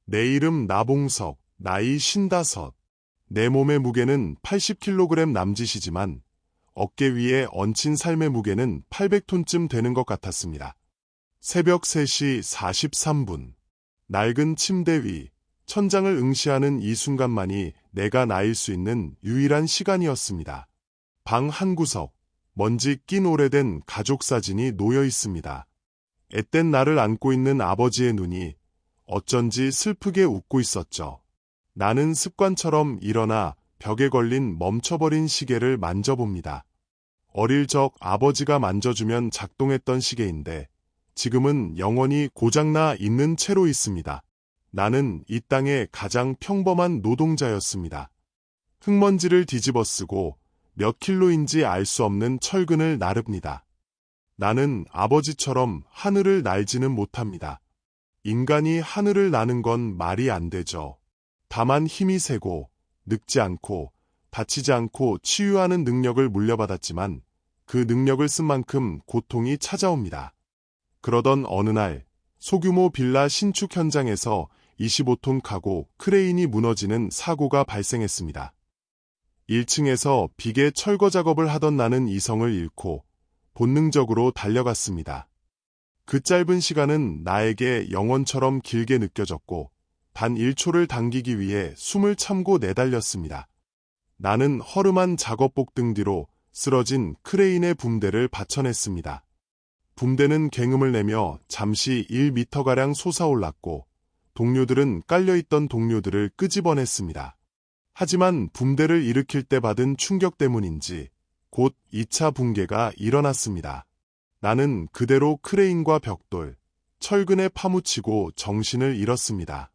내 이름 나봉석, 나이 55. 내 몸의 무게는 80kg 남짓이지만 어깨 위에 얹힌 삶의 무게는 800톤쯤 되는 것 같았습니다. 새벽 3시 43분. 낡은 침대 위, 천장을 응시하는 이 순간만이 내가 나일 수 있는 유일한 시간이었습니다. 방 한 구석, 먼지 낀 오래된 가족 사진이 놓여 있습니다. 앳된 나를 안고 있는 아버지의 눈이 어쩐지 슬프게 웃고 있었죠. 나는 습관처럼 일어나 벽에 걸린 멈춰버린 시계를 만져봅니다. 어릴 적 아버지가 만져주면 작동했던 시계인데 지금은 영원히 고장나 있는 채로 있습니다. 나는 이 땅의 가장 평범한 노동자였습니다. 흙먼지를 뒤집어 쓰고 몇 킬로인지 알 수 없는 철근을 나릅니다. 나는 아버지처럼 하늘을 날지는 못합니다. 인간이 하늘을 나는 건 말이 안 되죠. 다만 힘이 세고 늙지 않고 다치지 않고 치유하는 능력을 물려받았지만 그 능력을 쓴 만큼 고통이 찾아옵니다. 그러던 어느 날 소규모 빌라 신축 현장에서 25톤 카고 크레인이 무너지는 사고가 발생했습니다. 1층에서 비계 철거 작업을 하던 나는 이성을 잃고 본능적으로 달려갔습니다. 그 짧은 시간은 나에게 영원처럼 길게 느껴졌고 단 1초를 당기기 위해 숨을 참고 내달렸습니다. 나는 허름한 작업복 등 뒤로 쓰러진 크레인의 붐대를 받쳐냈습니다. 붐대는 굉음을 내며 잠시 1m가량 솟아올랐고 동료들은 깔려있던 동료들을 끄집어냈습니다. 하지만 붐대를 일으킬 때 받은 충격 때문인지 곧 2차 붕괴가 일어났습니다. 나는 그대로 크레인과 벽돌, 철근에 파묻히고 정신을 잃었습니다.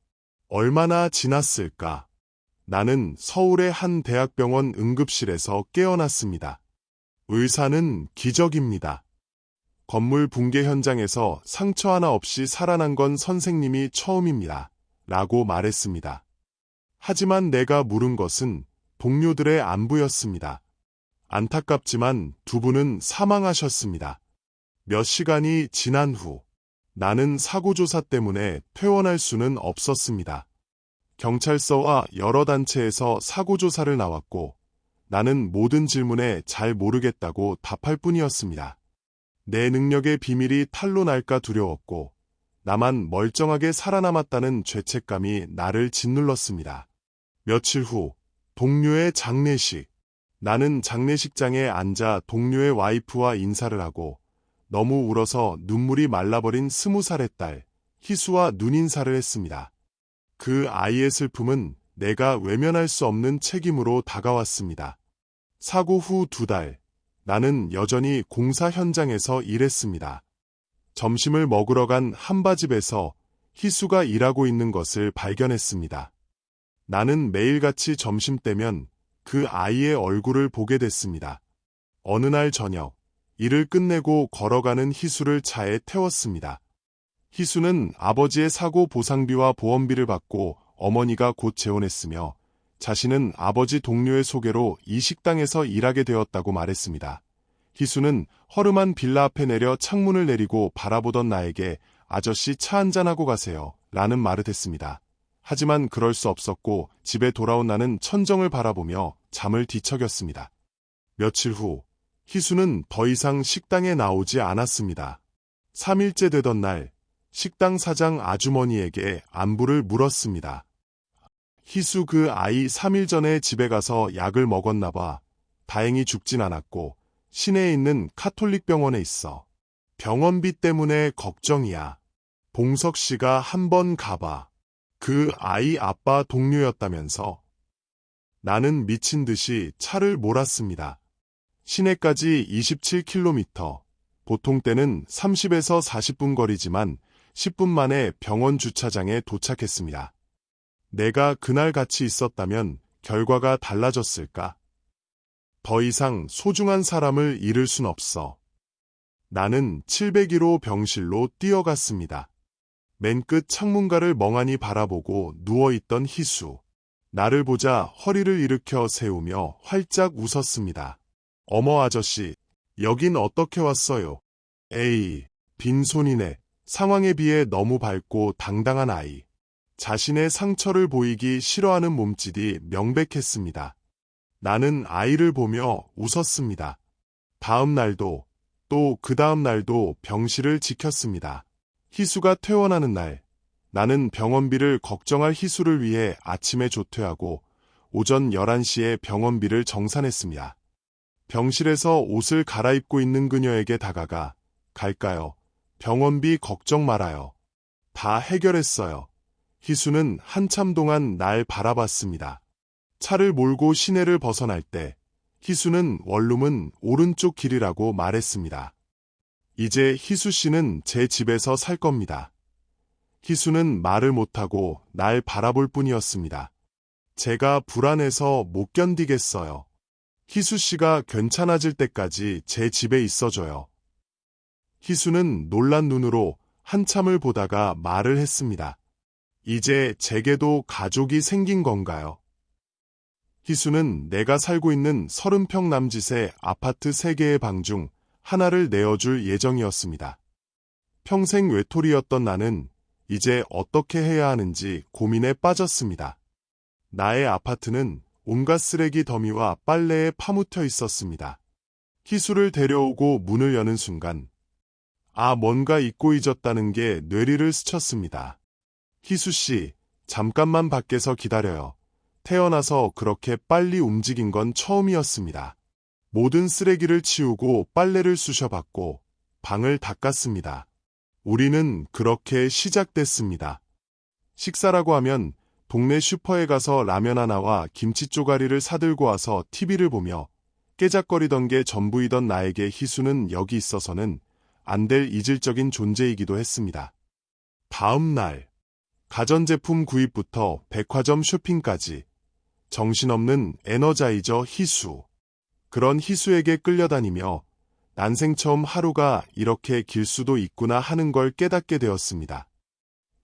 얼마나 지났을까? 나는 서울의 한 대학병원 응급실에서 깨어났습니다. 의사는 기적입니다. 건물 붕괴 현장에서 상처 하나 없이 살아난 건 선생님이 처음입니다. 라고 말했습니다. 하지만 내가 물은 것은 동료들의 안부였습니다. 안타깝지만 두 분은 사망하셨습니다. 몇 시간이 지난 후 나는 사고조사 때문에 퇴원할 수는 없었습니다. 경찰서와 여러 단체에서 사고조사를 나왔고 나는 모든 질문에 잘 모르겠다고 답할 뿐이었습니다. 내 능력의 비밀이 탄로 날까 두려웠고 나만 멀쩡하게 살아남았다는 죄책감이 나를 짓눌렀습니다. 며칠 후 동료의 장례식. 나는 장례식장에 앉아 동료의 와이프와 인사를 하고 너무 울어서 눈물이 말라버린 20살의 딸 희수와 눈인사를 했습니다. 그 아이의 슬픔은 내가 외면할 수 없는 책임으로 다가왔습니다. 사고 후 2달, 나는 여전히 공사 현장에서 일했습니다. 점심을 먹으러 간 한바집에서 희수가 일하고 있는 것을 발견했습니다. 나는 매일같이 점심때면 그 아이의 얼굴을 보게 됐습니다. 어느 날 저녁, 일을 끝내고 걸어가는 희수를 차에 태웠습니다. 희수는 아버지의 사고 보상비와 보험비를 받고 어머니가 곧 재혼했으며 자신은 아버지 동료의 소개로 이 식당에서 일하게 되었다고 말했습니다. 희수는 허름한 빌라 앞에 내려 창문을 내리고 바라보던 나에게 아저씨 차 한잔하고 가세요 라는 말을 했습니다. 하지만 그럴 수 없었고 집에 돌아온 나는 천정을 바라보며 잠을 뒤척였습니다. 며칠 후 희수는 더 이상 식당에 나오지 않았습니다. 3일째 되던 날 식당 사장 아주머니에게 안부를 물었습니다. 희수 그 아이 3일 전에 집에 가서 약을 먹었나 봐. 다행히 죽진 않았고 시내에 있는 카톨릭 병원에 있어. 병원비 때문에 걱정이야. 봉석 씨가 한번 가봐. 그 아이 아빠 동료였다면서. 나는 미친 듯이 차를 몰았습니다. 시내까지 27km, 보통 때는 30에서 40분 거리지만 10분 만에 병원 주차장에 도착했습니다. 내가 그날 같이 있었다면 결과가 달라졌을까? 더 이상 소중한 사람을 잃을 순 없어. 나는 701호 병실로 뛰어갔습니다. 맨 끝 창문가를 멍하니 바라보고 누워있던 희수. 나를 보자 허리를 일으켜 세우며 활짝 웃었습니다. 어머 아저씨, 여긴 어떻게 왔어요? 에이, 빈손이네. 상황에 비해 너무 밝고 당당한 아이. 자신의 상처를 보이기 싫어하는 몸짓이 명백했습니다. 나는 아이를 보며 웃었습니다. 다음 날도 또 그 다음 날도 병실을 지켰습니다. 희수가 퇴원하는 날, 나는 병원비를 걱정할 희수를 위해 아침에 조퇴하고 오전 11시에 병원비를 정산했습니다. 병실에서 옷을 갈아입고 있는 그녀에게 다가가 갈까요? 병원비 걱정 말아요. 다 해결했어요. 희수는 한참 동안 날 바라봤습니다. 차를 몰고 시내를 벗어날 때 희수는 원룸은 오른쪽 길이라고 말했습니다. 이제 희수 씨는 제 집에서 살 겁니다. 희수는 말을 못하고 날 바라볼 뿐이었습니다. 제가 불안해서 못 견디겠어요. 희수 씨가 괜찮아질 때까지 제 집에 있어줘요. 희수는 놀란 눈으로 한참을 보다가 말을 했습니다. 이제 제게도 가족이 생긴 건가요? 희수는 내가 살고 있는 30평 남짓의 아파트 3개의 방 중 하나를 내어줄 예정이었습니다. 평생 외톨이였던 나는 이제 어떻게 해야 하는지 고민에 빠졌습니다. 나의 아파트는 온갖 쓰레기 더미와 빨래에 파묻혀 있었습니다. 희수를 데려오고 문을 여는 순간 뭔가 잊고 잊었다는 게 뇌리를 스쳤습니다. 희수 씨, 잠깐만 밖에서 기다려요. 태어나서 그렇게 빨리 움직인 건 처음이었습니다. 모든 쓰레기를 치우고 빨래를 쑤셔봤고 방을 닦았습니다. 우리는 그렇게 시작됐습니다. 식사라고 하면 동네 슈퍼에 가서 라면 하나와 김치 쪼가리를 사들고 와서 TV를 보며 깨작거리던 게 전부이던 나에게 희수는 여기 있어서는 안 될 이질적인 존재이기도 했습니다. 다음 날, 가전제품 구입부터 백화점 쇼핑까지 정신없는 에너자이저 희수. 그런 희수에게 끌려다니며 난생 처음 하루가 이렇게 길 수도 있구나 하는 걸 깨닫게 되었습니다.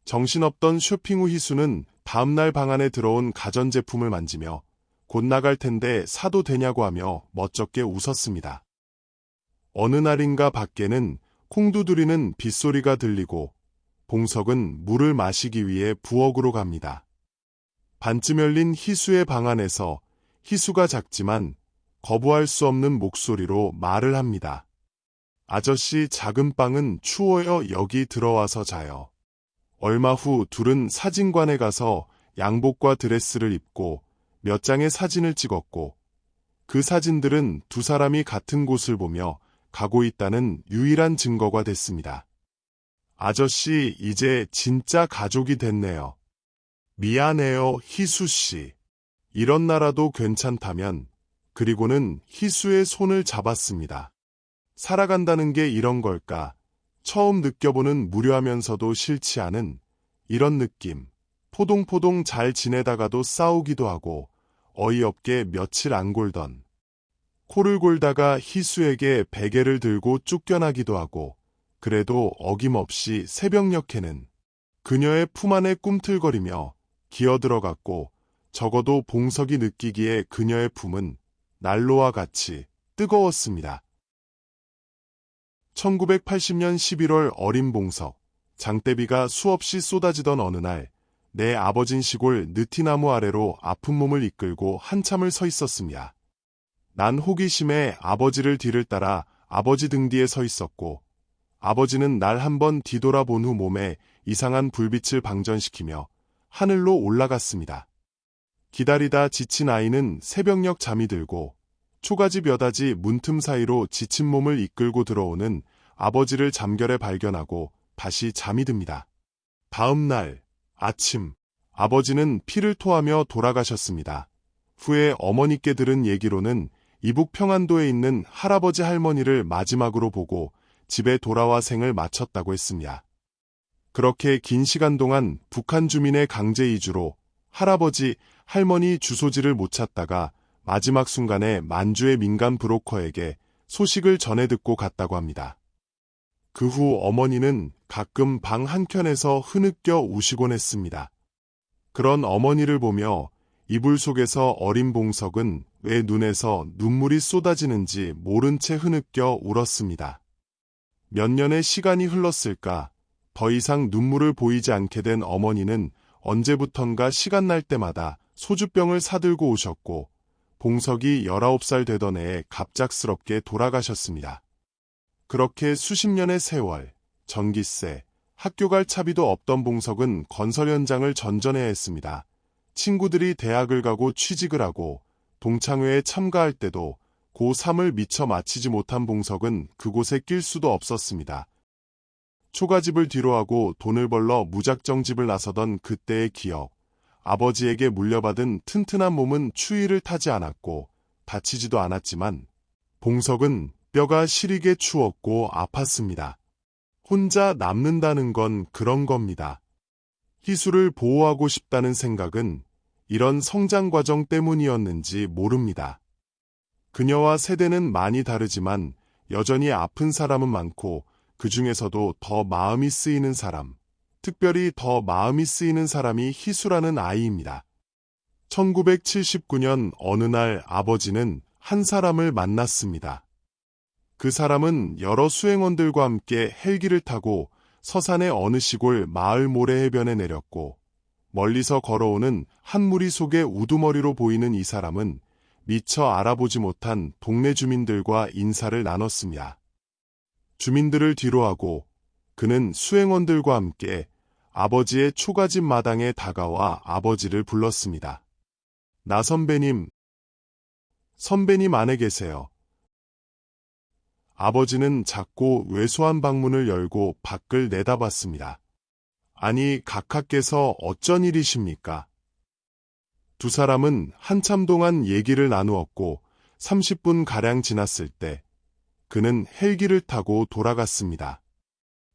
정신없던 쇼핑 후 희수는 다음날 방 안에 들어온 가전제품을 만지며 곧 나갈 텐데 사도 되냐고 하며 멋쩍게 웃었습니다. 어느 날인가 밖에는 콩두드리는 빗소리가 들리고 봉석은 물을 마시기 위해 부엌으로 갑니다. 반쯤 열린 희수의 방 안에서 희수가 작지만 거부할 수 없는 목소리로 말을 합니다. 아저씨, 작은 방은 추워요. 여기 들어와서 자요. 얼마 후 둘은 사진관에 가서 양복과 드레스를 입고 몇 장의 사진을 찍었고 그 사진들은 두 사람이 같은 곳을 보며 가고 있다는 유일한 증거가 됐습니다. 아저씨, 이제 진짜 가족이 됐네요. 미안해요, 희수씨. 이런 나라도 괜찮다면. 그리고는 희수의 손을 잡았습니다. 살아간다는 게 이런 걸까? 처음 느껴보는 무료하면서도 싫지 않은 이런 느낌. 포동포동 잘 지내다가도 싸우기도 하고 어이없게 며칠 안 골던. 코를 골다가 희수에게 베개를 들고 쫓겨나기도 하고 그래도 어김없이 새벽녘에는 그녀의 품 안에 꿈틀거리며 기어들어갔고 적어도 봉석이 느끼기에 그녀의 품은 난로와 같이 뜨거웠습니다. 1980년 11월 어린 봉석, 장대비가 수없이 쏟아지던 어느 날 내 아버진 시골 느티나무 아래로 아픈 몸을 이끌고 한참을 서 있었습니다. 난 호기심에 아버지를 뒤를 따라 아버지 등 뒤에 서 있었고 아버지는 날 한번 뒤돌아본 후 몸에 이상한 불빛을 방전시키며 하늘로 올라갔습니다. 기다리다 지친 아이는 새벽녘 잠이 들고 초가지 몇 가지 문틈 사이로 지친 몸을 이끌고 들어오는 아버지를 잠결에 발견하고 다시 잠이 듭니다. 다음 날 아침, 아버지는 피를 토하며 돌아가셨습니다. 후에 어머니께 들은 얘기로는 이북 평안도에 있는 할아버지 할머니를 마지막으로 보고 집에 돌아와 생을 마쳤다고 했습니다. 그렇게 긴 시간 동안 북한 주민의 강제 이주로 할아버지, 할머니 주소지를 못 찾다가 마지막 순간에 만주의 민간 브로커에게 소식을 전해 듣고 갔다고 합니다. 그 후 어머니는 가끔 방 한켠에서 흐느껴 우시곤 했습니다. 그런 어머니를 보며 이불 속에서 어린 봉석은 왜 눈에서 눈물이 쏟아지는지 모른 채 흐느껴 울었습니다. 몇 년의 시간이 흘렀을까 더 이상 눈물을 보이지 않게 된 어머니는 언제부턴가 시간 날 때마다 소주병을 사들고 오셨고 봉석이 19살 되던 해에 갑작스럽게 돌아가셨습니다. 그렇게 수십 년의 세월, 전기세, 학교 갈 차비도 없던 봉석은 건설 현장을 전전해야 했습니다. 친구들이 대학을 가고 취직을 하고 동창회에 참가할 때도 고3을 미처 마치지 못한 봉석은 그곳에 낄 수도 없었습니다. 초가집을 뒤로하고 돈을 벌러 무작정 집을 나서던 그때의 기억. 아버지에게 물려받은 튼튼한 몸은 추위를 타지 않았고 다치지도 않았지만 봉석은 뼈가 시리게 추웠고 아팠습니다. 혼자 남는다는 건 그런 겁니다. 희수를 보호하고 싶다는 생각은 이런 성장 과정 때문이었는지 모릅니다. 그녀와 세대는 많이 다르지만 여전히 아픈 사람은 많고 그 중에서도 더 마음이 쓰이는 사람, 특별히 더 마음이 쓰이는 사람이 희수라는 아이입니다. 1979년 어느 날 아버지는 한 사람을 만났습니다. 그 사람은 여러 수행원들과 함께 헬기를 타고 서산의 어느 시골 마을 모래해변에 내렸고 멀리서 걸어오는 한 무리 속의 우두머리로 보이는 이 사람은 미처 알아보지 못한 동네 주민들과 인사를 나눴습니다. 주민들을 뒤로하고 그는 수행원들과 함께 아버지의 초가집 마당에 다가와 아버지를 불렀습니다. 나 선배님, 선배님 안에 계세요. 아버지는 작고 왜소한 방문을 열고 밖을 내다봤습니다. 아니, 각하께서 어쩐 일이십니까? 두 사람은 한참 동안 얘기를 나누었고 30분가량 지났을 때 그는 헬기를 타고 돌아갔습니다.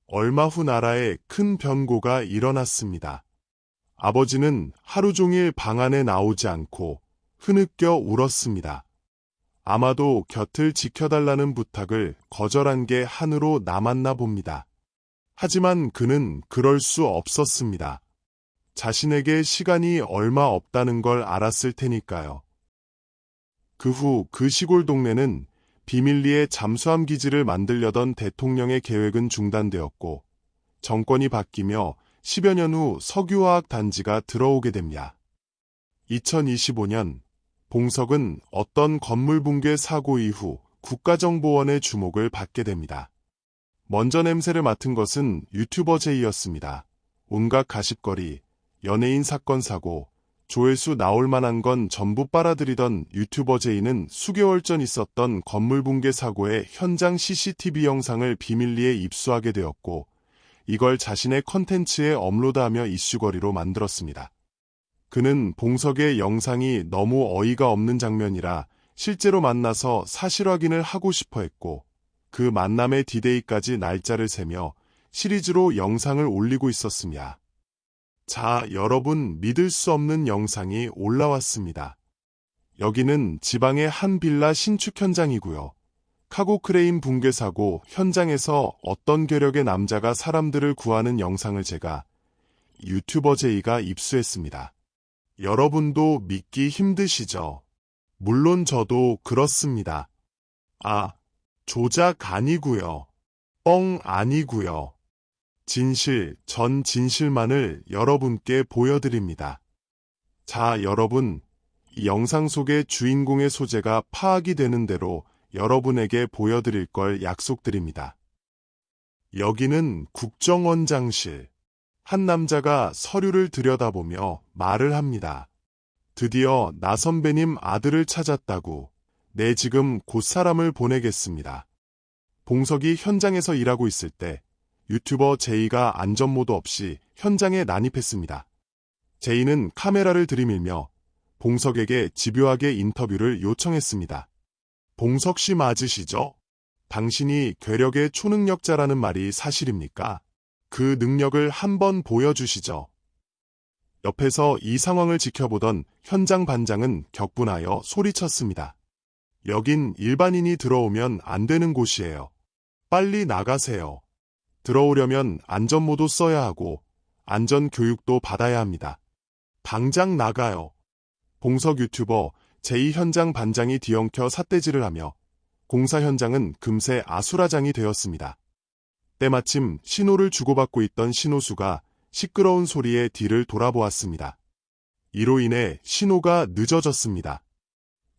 얼마 후 나라에 큰 변고가 일어났습니다. 아버지는 하루 종일 방 안에 나오지 않고 흐느껴 울었습니다. 아마도 곁을 지켜달라는 부탁을 거절한 게 한으로 남았나 봅니다. 하지만 그는 그럴 수 없었습니다. 자신에게 시간이 얼마 없다는 걸 알았을 테니까요. 그 후 그 시골 동네는 비밀리에 잠수함 기지를 만들려던 대통령의 계획은 중단되었고 정권이 바뀌며 10여 년 후 석유화학 단지가 들어오게 됩니다. 2025년 봉석은 어떤 건물 붕괴 사고 이후 국가정보원의 주목을 받게 됩니다. 먼저 냄새를 맡은 것은 유튜버 제이였습니다. 온갖 가십거리, 연예인 사건 사고, 조회수 나올 만한 건 전부 빨아들이던 유튜버 제이는 수개월 전 있었던 건물 붕괴 사고의 현장 CCTV 영상을 비밀리에 입수하게 되었고 이걸 자신의 컨텐츠에 업로드하며 이슈거리로 만들었습니다. 그는 봉석의 영상이 너무 어이가 없는 장면이라 실제로 만나서 사실 확인을 하고 싶어 했고 그 만남의 디데이까지 날짜를 세며 시리즈로 영상을 올리고 있었습니다. 자, 여러분 믿을 수 없는 영상이 올라왔습니다. 여기는 지방의 한 빌라 신축 현장이고요. 카고 크레인 붕괴 사고 현장에서 어떤 괴력의 남자가 사람들을 구하는 영상을 제가 유튜버 제이가 입수했습니다. 여러분도 믿기 힘드시죠? 물론 저도 그렇습니다. 아, 조작 아니고요. 뻥 아니고요. 진실, 전 진실만을 여러분께 보여드립니다. 자, 여러분, 이 영상 속의 주인공의 소재가 파악이 되는 대로 여러분에게 보여드릴 걸 약속드립니다. 여기는 국정원장실. 한 남자가 서류를 들여다보며 말을 합니다. 드디어 나 선배님 아들을 찾았다고. 네, 지금 곧 사람을 보내겠습니다. 봉석이 현장에서 일하고 있을 때 유튜버 제이가 안전모드 없이 현장에 난입했습니다. 제이는 카메라를 들이밀며 봉석에게 집요하게 인터뷰를 요청했습니다. 봉석 씨 맞으시죠? 당신이 괴력의 초능력자라는 말이 사실입니까? 그 능력을 한번 보여주시죠. 옆에서 이 상황을 지켜보던 현장 반장은 격분하여 소리쳤습니다. 여긴 일반인이 들어오면 안 되는 곳이에요. 빨리 나가세요. 들어오려면 안전모도 써야 하고 안전교육도 받아야 합니다. 당장 나가요. 봉석 유튜버 제2 현장 반장이 뒤엉켜 삿대질을 하며 공사 현장은 금세 아수라장이 되었습니다. 때마침 신호를 주고받고 있던 신호수가 시끄러운 소리에 뒤를 돌아보았습니다. 이로 인해 신호가 늦어졌습니다.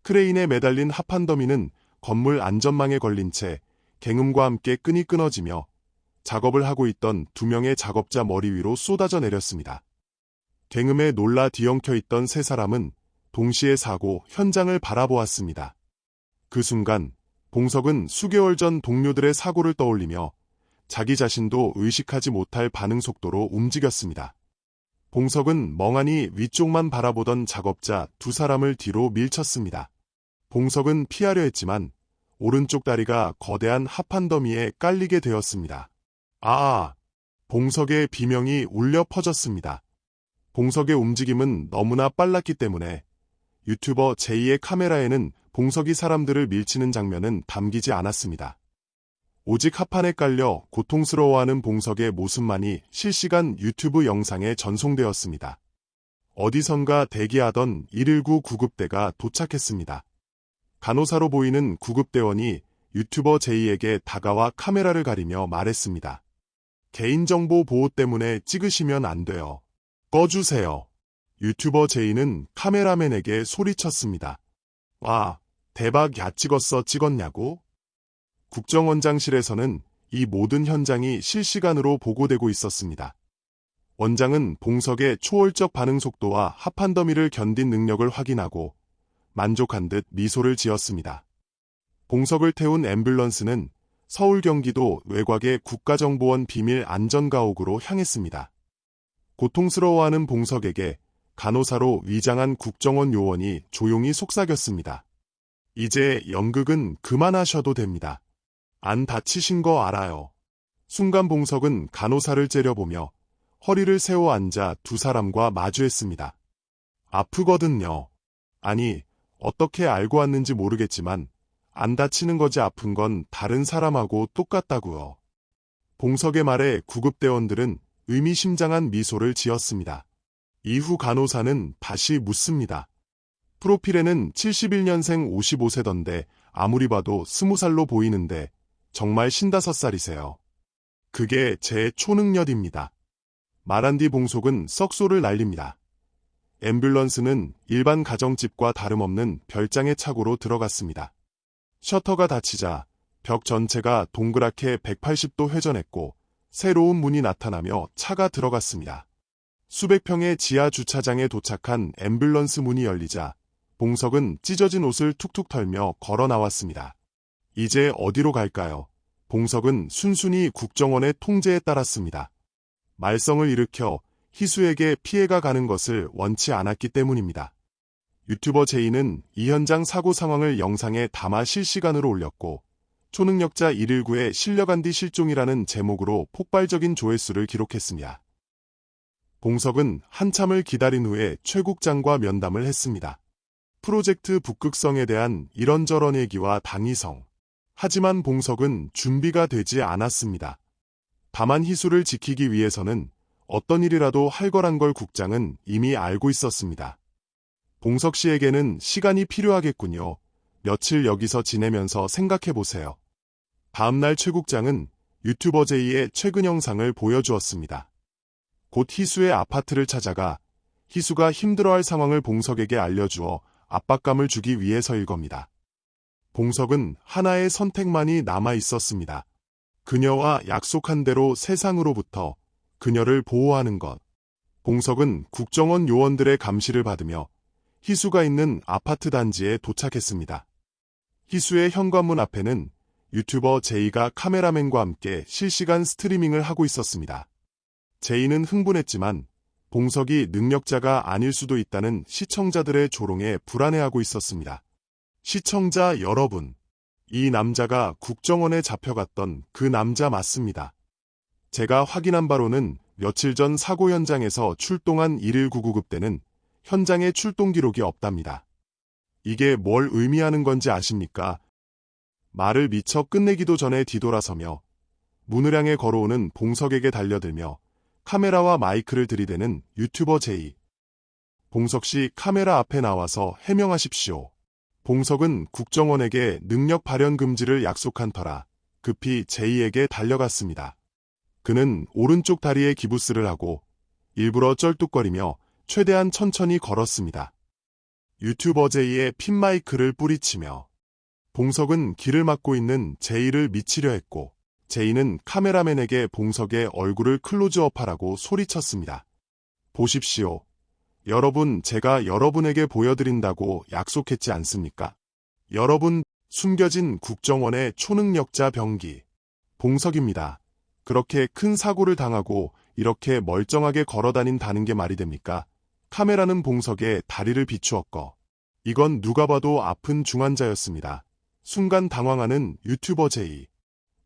크레인에 매달린 하판더미는 건물 안전망에 걸린 채 갱음과 함께 끈이 끊어지며 작업을 하고 있던 2명의 작업자 머리 위로 쏟아져 내렸습니다. 갱음에 놀라 뒤엉켜 있던 3사람은 동시에 사고 현장을 바라보았습니다. 그 순간 봉석은 수개월 전 동료들의 사고를 떠올리며 자기 자신도 의식하지 못할 반응 속도로 움직였습니다. 봉석은 멍하니 위쪽만 바라보던 작업자 2사람을 뒤로 밀쳤습니다. 봉석은 피하려 했지만 오른쪽 다리가 거대한 하판더미에 깔리게 되었습니다. 아! 봉석의 비명이 울려 퍼졌습니다. 봉석의 움직임은 너무나 빨랐기 때문에 유튜버 제이의 카메라에는 봉석이 사람들을 밀치는 장면은 담기지 않았습니다. 오직 하판에 깔려 고통스러워하는 봉석의 모습만이 실시간 유튜브 영상에 전송되었습니다. 어디선가 대기하던 119 구급대가 도착했습니다. 간호사로 보이는 구급대원이 유튜버 제이에게 다가와 카메라를 가리며 말했습니다. 개인정보 보호 때문에 찍으시면 안 돼요. 꺼주세요. 유튜버 제이는 카메라맨에게 소리쳤습니다. 와, 대박 야 찍었냐고? 국정원장실에서는 이 모든 현장이 실시간으로 보고되고 있었습니다. 원장은 봉석의 초월적 반응 속도와 하판더미를 견딘 능력을 확인하고 만족한 듯 미소를 지었습니다. 봉석을 태운 앰뷸런스는 서울 경기도 외곽의 국가정보원 비밀 안전가옥으로 향했습니다. 고통스러워하는 봉석에게 간호사로 위장한 국정원 요원이 조용히 속삭였습니다. 이제 연극은 그만하셔도 됩니다. 안 다치신 거 알아요. 순간 봉석은 간호사를 째려보며 허리를 세워 앉아 2사람과 마주했습니다. 아프거든요. 아니, 어떻게 알고 왔는지 모르겠지만 안 다치는 거지 아픈 건 다른 사람하고 똑같다고요. 봉석의 말에 구급대원들은 의미심장한 미소를 지었습니다. 이후 간호사는 다시 묻습니다. 프로필에는 71년생 55세던데 아무리 봐도 20살로 보이는데 정말 55살이세요. 그게 제 초능력입니다. 말한 뒤 봉석은 썩소를 날립니다. 앰뷸런스는 일반 가정집과 다름없는 별장의 차고로 들어갔습니다. 셔터가 닫히자 벽 전체가 동그랗게 180도 회전했고 새로운 문이 나타나며 차가 들어갔습니다. 수백 평의 지하 주차장에 도착한 앰뷸런스 문이 열리자 봉석은 찢어진 옷을 툭툭 털며 걸어 나왔습니다. 이제 어디로 갈까요? 봉석은 순순히 국정원의 통제에 따랐습니다. 말썽을 일으켜 희수에게 피해가 가는 것을 원치 않았기 때문입니다. 유튜버 제이는 이 현장 사고 상황을 영상에 담아 실시간으로 올렸고 초능력자 119의 실려간 뒤 실종이라는 제목으로 폭발적인 조회수를 기록했습니다. 봉석은 한참을 기다린 후에 최 국장과 면담을 했습니다. 프로젝트 북극성에 대한 이런저런 얘기와 당위성. 하지만 봉석은 준비가 되지 않았습니다. 다만 희수를 지키기 위해서는 어떤 일이라도 할 거란 걸 국장은 이미 알고 있었습니다. 봉석 씨에게는 시간이 필요하겠군요. 며칠 여기서 지내면서 생각해보세요. 다음날 최 국장은 유튜버 제이의 최근 영상을 보여주었습니다. 곧 희수의 아파트를 찾아가 희수가 힘들어할 상황을 봉석에게 알려주어 압박감을 주기 위해서일 겁니다. 봉석은 하나의 선택만이 남아 있었습니다. 그녀와 약속한 대로 세상으로부터 그녀를 보호하는 것. 봉석은 국정원 요원들의 감시를 받으며 희수가 있는 아파트 단지에 도착했습니다. 희수의 현관문 앞에는 유튜버 제이가 카메라맨과 함께 실시간 스트리밍을 하고 있었습니다. 제이는 흥분했지만 봉석이 능력자가 아닐 수도 있다는 시청자들의 조롱에 불안해하고 있었습니다. 시청자 여러분, 이 남자가 국정원에 잡혀갔던 그 남자 맞습니다. 제가 확인한 바로는 며칠 전 사고 현장에서 출동한 119 구급대는 현장에 출동 기록이 없답니다. 이게 뭘 의미하는 건지 아십니까? 말을 미처 끝내기도 전에 뒤돌아서며 문을 향해 걸어오는 봉석에게 달려들며 카메라와 마이크를 들이대는 유튜버 제이. 봉석 씨 카메라 앞에 나와서 해명하십시오. 봉석은 국정원에게 능력 발현 금지를 약속한 터라 급히 제이에게 달려갔습니다. 그는 오른쪽 다리에 기부스를 하고 일부러 쩔뚝거리며 최대한 천천히 걸었습니다. 유튜버 제이의 핀마이크를 뿌리치며 봉석은 길을 막고 있는 제이를 미치려 했고 제이는 카메라맨에게 봉석의 얼굴을 클로즈업하라고 소리쳤습니다. 보십시오. 여러분, 제가 여러분에게 보여드린다고 약속했지 않습니까? 여러분, 숨겨진 국정원의 초능력자 병기. 봉석입니다. 그렇게 큰 사고를 당하고 이렇게 멀쩡하게 걸어다닌다는 게 말이 됩니까? 카메라는 봉석의 다리를 비추었고 이건 누가 봐도 아픈 중환자였습니다. 순간 당황하는 유튜버 제이.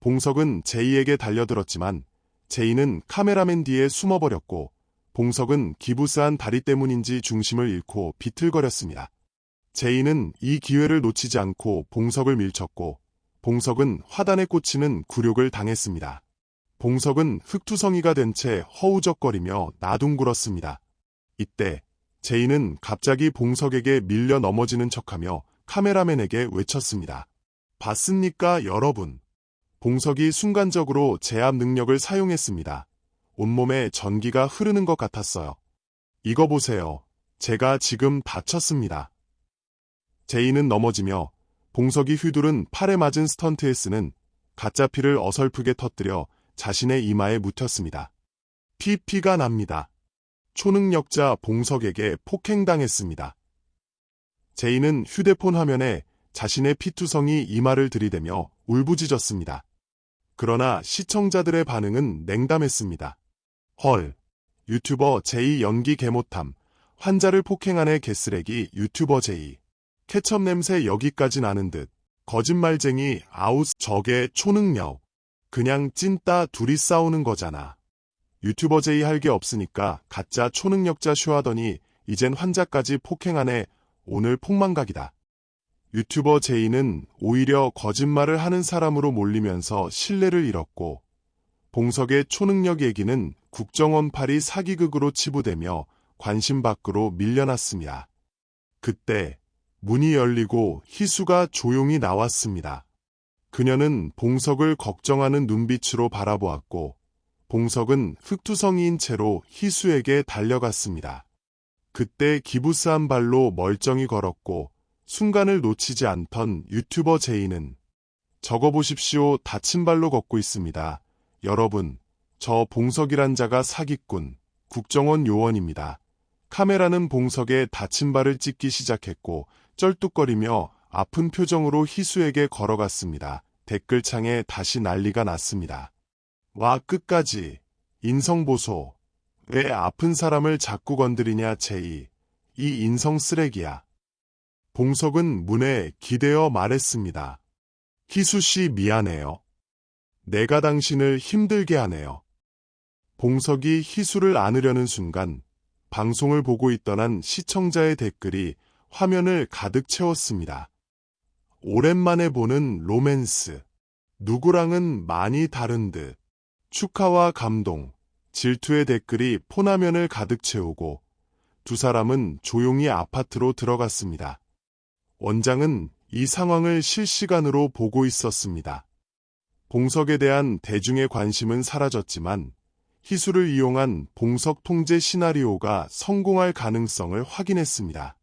봉석은 제이에게 달려들었지만 제이는 카메라맨 뒤에 숨어버렸고 봉석은 기부스한 다리 때문인지 중심을 잃고 비틀거렸습니다. 제이는 이 기회를 놓치지 않고 봉석을 밀쳤고 봉석은 화단에 꽂히는 굴욕을 당했습니다. 봉석은 흙투성이가 된 채 허우적거리며 나둥글었습니다. 이때 제이는 갑자기 봉석에게 밀려 넘어지는 척하며 카메라맨에게 외쳤습니다. 봤습니까, 여러분? 봉석이 순간적으로 제압 능력을 사용했습니다. 온몸에 전기가 흐르는 것 같았어요. 이거 보세요. 제가 지금 다쳤습니다. 제이는 넘어지며 봉석이 휘두른 팔에 맞은 스턴트에 쓰는 가짜 피를 어설프게 터뜨려 자신의 이마에 묻혔습니다. 피가 납니다. 초능력자 봉석에게 폭행당했습니다. 제이는 휴대폰 화면에 자신의 피투성이 이마를 들이대며 울부짖었습니다. 그러나 시청자들의 반응은 냉담했습니다. 헐, 유튜버 제이 연기 개못함, 환자를 폭행하네 개쓰레기 유튜버 제이. 케첩 냄새 여기까지 나는 듯, 거짓말쟁이 아웃 적의 초능력. 그냥 찐따 둘이 싸우는 거잖아. 유튜버 제이 할 게 없으니까 가짜 초능력자 쇼하더니 이젠 환자까지 폭행하네. 오늘 폭망각이다. 유튜버 제이는 오히려 거짓말을 하는 사람으로 몰리면서 신뢰를 잃었고 봉석의 초능력 얘기는 국정원 파리 사기극으로 치부되며 관심 밖으로 밀려났습니다. 그때 문이 열리고 희수가 조용히 나왔습니다. 그녀는 봉석을 걱정하는 눈빛으로 바라보았고 봉석은 흙투성이인 채로 희수에게 달려갔습니다. 그때 기부스한 발로 멀쩡히 걸었고 순간을 놓치지 않던 유튜버 제이는 저거 보십시오. 다친 발로 걷고 있습니다. 여러분, 저 봉석이란 자가 사기꾼, 국정원 요원입니다. 카메라는 봉석의 다친 발을 찍기 시작했고 쩔뚝거리며 아픈 표정으로 희수에게 걸어갔습니다. 댓글창에 다시 난리가 났습니다. 와 끝까지 인성보소. 왜 아픈 사람을 자꾸 건드리냐 제이. 이 인성 쓰레기야. 봉석은 문에 기대어 말했습니다. 희수씨 미안해요. 내가 당신을 힘들게 하네요. 봉석이 희수를 안으려는 순간 방송을 보고 있던 한 시청자의 댓글이 화면을 가득 채웠습니다. 오랜만에 보는 로맨스. 누구랑은 많이 다른 듯. 축하와 감동, 질투의 댓글이 폰화면을 가득 채우고 두 사람은 조용히 아파트로 들어갔습니다. 원장은 이 상황을 실시간으로 보고 있었습니다. 봉석에 대한 대중의 관심은 사라졌지만 희수를 이용한 봉석 통제 시나리오가 성공할 가능성을 확인했습니다.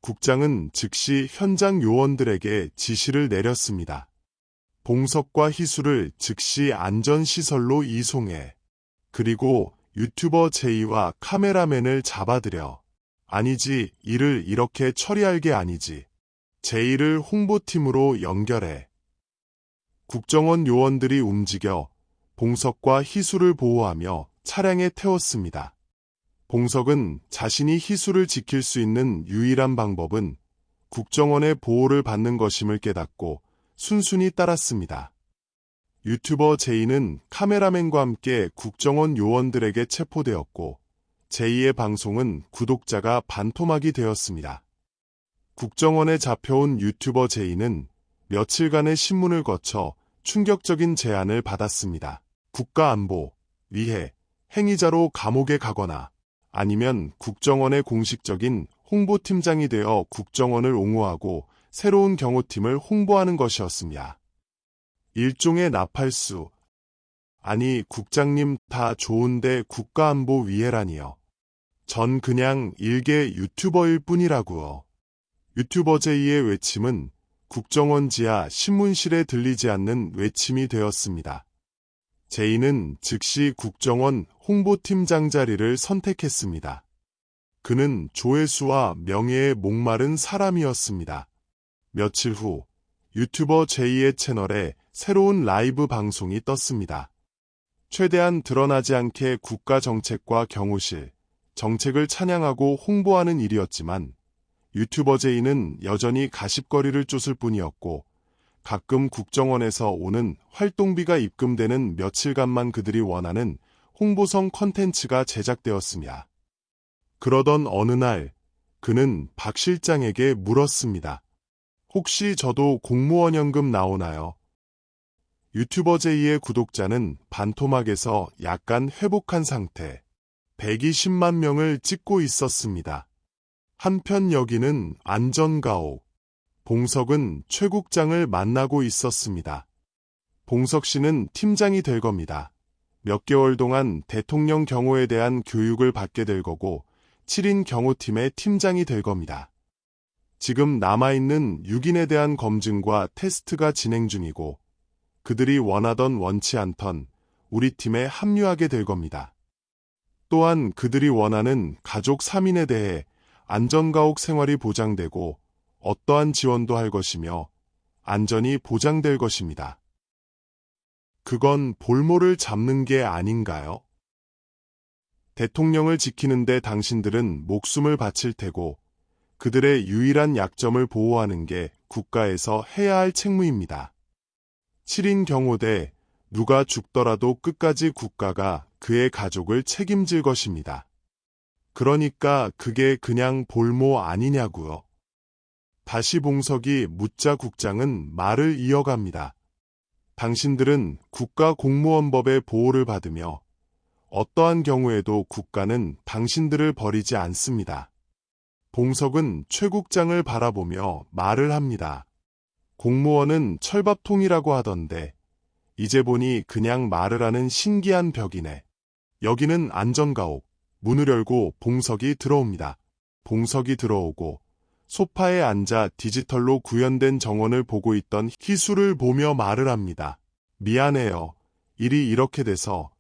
국장은 즉시 현장 요원들에게 지시를 내렸습니다. 봉석과 희수를 즉시 안전시설로 이송해. 그리고 유튜버 제이와 카메라맨을 잡아들여. 아니지, 일을 이렇게 처리할 게 아니지. 제이를 홍보팀으로 연결해. 국정원 요원들이 움직여 봉석과 희수를 보호하며 차량에 태웠습니다. 봉석은 자신이 희수를 지킬 수 있는 유일한 방법은 국정원의 보호를 받는 것임을 깨닫고 순순히 따랐습니다. 유튜버 제이는 카메라맨과 함께 국정원 요원들에게 체포되었고 제이의 방송은 구독자가 반토막이 되었습니다. 국정원에 잡혀온 유튜버 제이는 며칠간의 신문을 거쳐 충격적인 제안을 받았습니다. 국가안보 위해 행위자로 감옥에 가거나 아니면 국정원의 공식적인 홍보팀장이 되어 국정원을 옹호하고 새로운 경호팀을 홍보하는 것이었습니다. 일종의 나팔수. 아니, 국장님 다 좋은데 국가안보 위해라니요. 전 그냥 일개 유튜버일 뿐이라고요. 유튜버 제이의 외침은 국정원 지하 신문실에 들리지 않는 외침이 되었습니다. 제이는 즉시 국정원 홍보팀장 자리를 선택했습니다. 그는 조회수와 명예에 목마른 사람이었습니다. 며칠 후 유튜버 제이의 채널에 새로운 라이브 방송이 떴습니다. 최대한 드러나지 않게 국가 정책과 경호실, 정책을 찬양하고 홍보하는 일이었지만 유튜버 제이는 여전히 가십거리를 쫓을 뿐이었고 가끔 국정원에서 오는 활동비가 입금되는 며칠간만 그들이 원하는 홍보성 컨텐츠가 제작되었습니다. 그러던 어느 날 그는 박 실장에게 물었습니다. 혹시 저도 공무원 연금 나오나요? 유튜버 제이의 구독자는 반토막에서 약간 회복한 상태, 120만 명을 찍고 있었습니다. 한편 여기는 안전가옥, 봉석은 최 국장을 만나고 있었습니다. 봉석 씨는 팀장이 될 겁니다. 몇 개월 동안 대통령 경호에 대한 교육을 받게 될 거고 7인 경호팀의 팀장이 될 겁니다. 지금 남아있는 6인에 대한 검증과 테스트가 진행 중이고 그들이 원하던 원치 않던 우리 팀에 합류하게 될 겁니다. 또한 그들이 원하는 가족 3인에 대해 안전가옥 생활이 보장되고 어떠한 지원도 할 것이며 안전이 보장될 것입니다. 그건 볼모를 잡는 게 아닌가요? 대통령을 지키는데 당신들은 목숨을 바칠 테고 그들의 유일한 약점을 보호하는 게 국가에서 해야 할 책무입니다. 7인 경호대, 누가 죽더라도 끝까지 국가가 그의 가족을 책임질 것입니다. 그러니까 그게 그냥 볼모 아니냐고요. 다시 봉석이 묻자 국장은 말을 이어갑니다. 당신들은 국가공무원법의 보호를 받으며 어떠한 경우에도 국가는 당신들을 버리지 않습니다. 봉석은 최 국장을 바라보며 말을 합니다. 공무원은 철밥통이라고 하던데 이제 보니 그냥 말을 하는 신기한 벽이네. 여기는 안전가옥. 문을 열고 봉석이 들어옵니다. 봉석이 들어오고 소파에 앉아 디지털로 구현된 정원을 보고 있던 희수를 보며 말을 합니다. 미안해요. 일이 이렇게 돼서.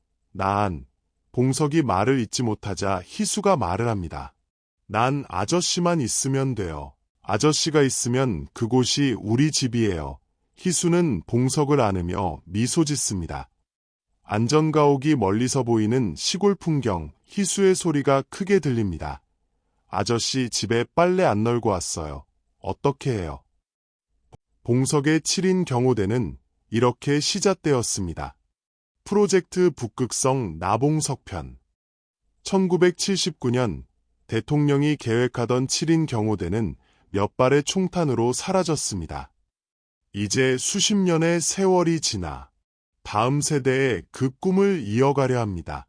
봉석이 말을 잇지 못하자 희수가 말을 합니다. 난 아저씨만 있으면 돼요. 아저씨가 있으면 그곳이 우리 집이에요. 희수는 봉석을 안으며 미소 짓습니다. 안전가옥이 멀리서 보이는 시골 풍경, 희수의 소리가 크게 들립니다. 아저씨 집에 빨래 안 널고 왔어요. 어떻게 해요? 봉석의 7인 경호대는 이렇게 시작되었습니다. 프로젝트 북극성 나봉석편 1979년 대통령이 계획하던 7인 경호대는 몇 발의 총탄으로 사라졌습니다. 이제 수십 년의 세월이 지나 다음 세대에 그 꿈을 이어가려 합니다.